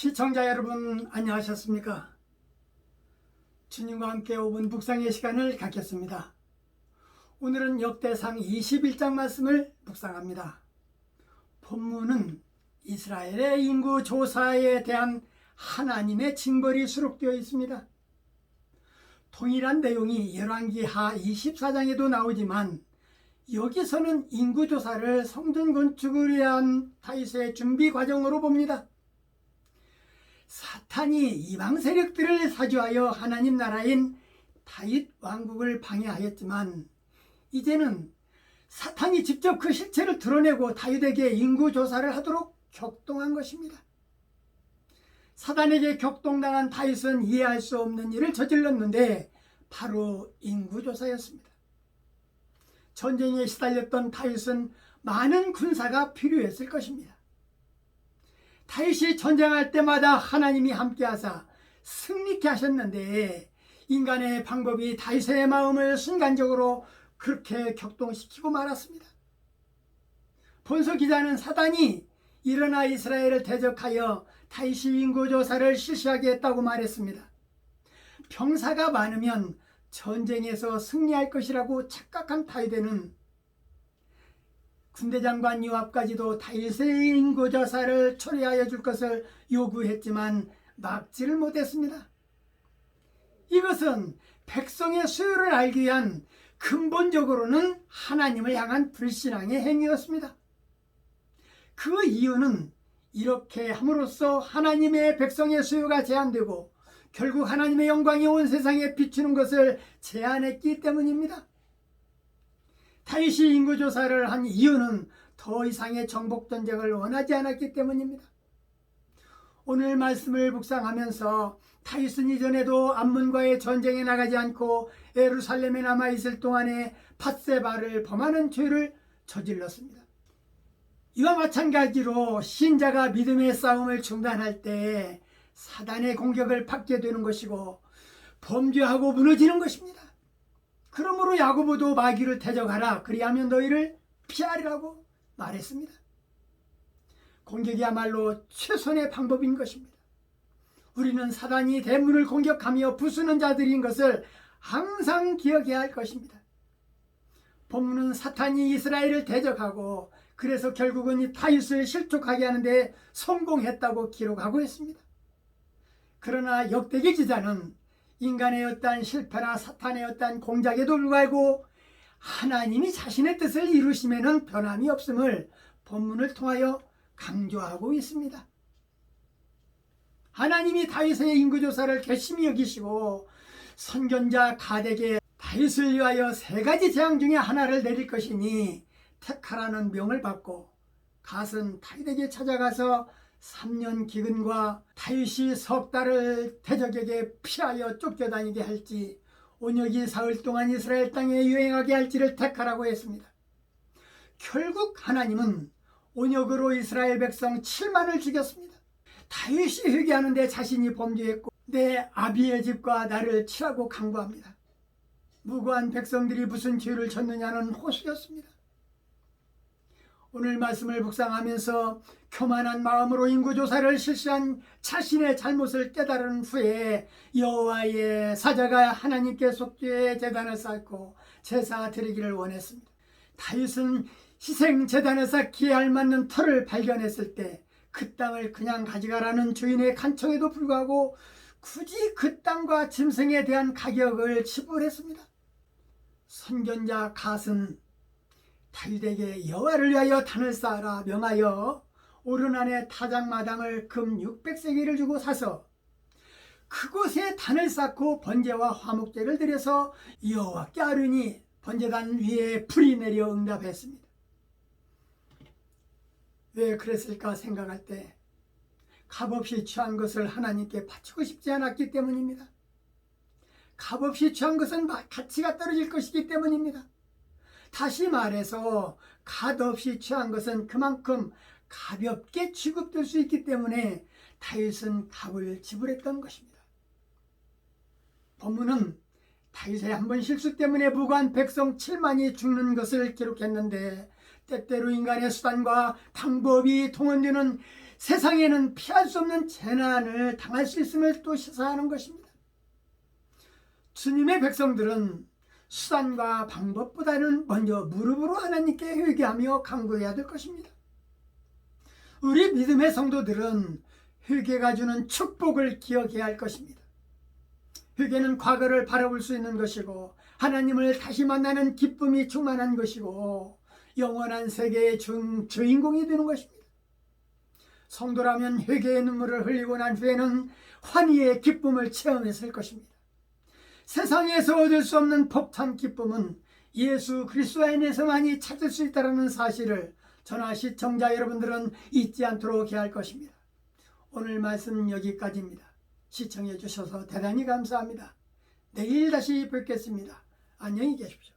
시청자 여러분 안녕하셨습니까? 주님과 함께 5분 묵상의 시간을 갖겠습니다. 오늘은 역대상 21장 말씀을 묵상합니다. 본문은 이스라엘의 인구 조사에 대한 하나님의 징벌이 수록되어 있습니다. 동일한 내용이 열왕기하 24장에도 나오지만 여기서는 인구 조사를 성전 건축을 위한 다윗의 준비 과정으로 봅니다. 사탄이 이방 세력들을 사주하여 하나님 나라인 다윗 왕국을 방해하였지만 이제는 사탄이 직접 그 실체를 드러내고 다윗에게 인구조사를 하도록 격동한 것입니다. 사탄에게 격동당한 다윗은 이해할 수 없는 일을 저질렀는데 바로 인구조사였습니다. 전쟁에 시달렸던 다윗은 많은 군사가 필요했을 것입니다. 다윗이 전쟁할 때마다 하나님이 함께하사 승리케 하셨는데 인간의 방법이 다윗의 마음을 순간적으로 그렇게 격동시키고 말았습니다. 본서 기자는 사단이 일어나 이스라엘을 대적하여 다윗이 인구조사를 실시하게 했다고 말했습니다. 병사가 많으면 전쟁에서 승리할 것이라고 착각한 다윗에는 군대장관 요압까지도 다윗의 인구조사를 처리하여 줄 것을 요구했지만 막지를 못했습니다. 이것은 백성의 수요를 알기 위한 근본적으로는 하나님을 향한 불신앙의 행위였습니다. 그 이유는 이렇게 함으로써 하나님의 백성의 수요가 제한되고 결국 하나님의 영광이 온 세상에 비추는 것을 제한했기 때문입니다. 다윗이 인구조사를 한 이유는 더 이상의 정복전쟁을 원하지 않았기 때문입니다. 오늘 말씀을 묵상하면서 다윗은 이전에도 암몬과의 전쟁에 나가지 않고 예루살렘에 남아있을 동안에 밧세바를 범하는 죄를 저질렀습니다. 이와 마찬가지로 신자가 믿음의 싸움을 중단할 때 사단의 공격을 받게 되는 것이고 범죄하고 무너지는 것입니다. 그러므로 야고보도 마귀를 대적하라 그리하면 너희를 피하리라고 말했습니다. 공격이야말로 최선의 방법인 것입니다. 우리는 사단이 대문을 공격하며 부수는 자들인 것을 항상 기억해야 할 것입니다. 본문은 사탄이 이스라엘을 대적하고 그래서 결국은 이 다윗을 실족하게 하는데 성공했다고 기록하고 있습니다. 그러나 역대기 기자는 인간의 어떠한 실패나 사탄의 어떠한 공작에도 불구하고 하나님이 자신의 뜻을 이루심에는 변함이 없음을 본문을 통하여 강조하고 있습니다. 하나님이 다윗의 인구조사를 괘씸히 여기시고 선견자 갓에게 다윗을 위하여 3가지 재앙 중에 하나를 내릴 것이니 택하라는 명을 받고 갓은 다윗에게 찾아가서 3년 기근과 다윗이 석 달을 대적에게 피하여 쫓겨다니게 할지 온역이 사흘 동안 이스라엘 땅에 유행하게 할지를 택하라고 했습니다. 결국 하나님은 온역으로 이스라엘 백성 7만을 죽였습니다. 다윗이 회개하는데 자신이 범죄했고 내 아비의 집과 나를 치라고 강구합니다. 무고한 백성들이 무슨 죄를 졌느냐는 호소였습니다. 오늘 말씀을 묵상하면서 교만한 마음으로 인구조사를 실시한 자신의 잘못을 깨달은 후에 여호와의 사자가 하나님께 속죄의 제단을 쌓고 제사 드리기를 원했습니다. 다윗은 희생 제단을 쌓기에 알맞는 터를 발견했을 때 그 땅을 그냥 가져가라는 주인의 간청에도 불구하고 굳이 그 땅과 짐승에 대한 가격을 지불했습니다. 선견자 갓은 다윗에게 여호와를 위하여 단을 쌓아라 명하여 오르난의 타작마당을 금 600세겔을 주고 사서 그곳에 단을 쌓고 번제와 화목제를 드려서 여호와께 아뢰니 번제단 위에 불이 내려 응답했습니다. 왜 그랬을까 생각할 때 값없이 취한 것을 하나님께 바치고 싶지 않았기 때문입니다. 값없이 취한 것은 가치가 떨어질 것이기 때문입니다. 다시 말해서 값없이 취한 것은 그만큼 가볍게 취급될 수 있기 때문에 다윗은 값을 지불했던 것입니다. 본문은 다윗의 한 번 실수 때문에 무고한 백성 7만이 죽는 것을 기록했는데 때때로 인간의 수단과 방법이 동원되는 세상에는 피할 수 없는 재난을 당할 수 있음을 또 시사하는 것입니다. 주님의 백성들은 수단과 방법보다는 먼저 무릎으로 하나님께 회개하며 간구해야 될 것입니다. 우리 믿음의 성도들은 회개가 주는 축복을 기억해야 할 것입니다. 회개는 과거를 바라볼 수 있는 것이고 하나님을 다시 만나는 기쁨이 충만한 것이고 영원한 세계의 주인공이 되는 것입니다. 성도라면 회개의 눈물을 흘리고 난 후에는 환희의 기쁨을 체험했을 것입니다. 세상에서 얻을 수 없는 벅찬 기쁨은 예수 그리스도 안에서만이 찾을 수 있다는 사실을 저나 시청자 여러분들은 잊지 않도록 해야 할 것입니다. 오늘 말씀 여기까지입니다. 시청해 주셔서 대단히 감사합니다. 내일 다시 뵙겠습니다. 안녕히 계십시오.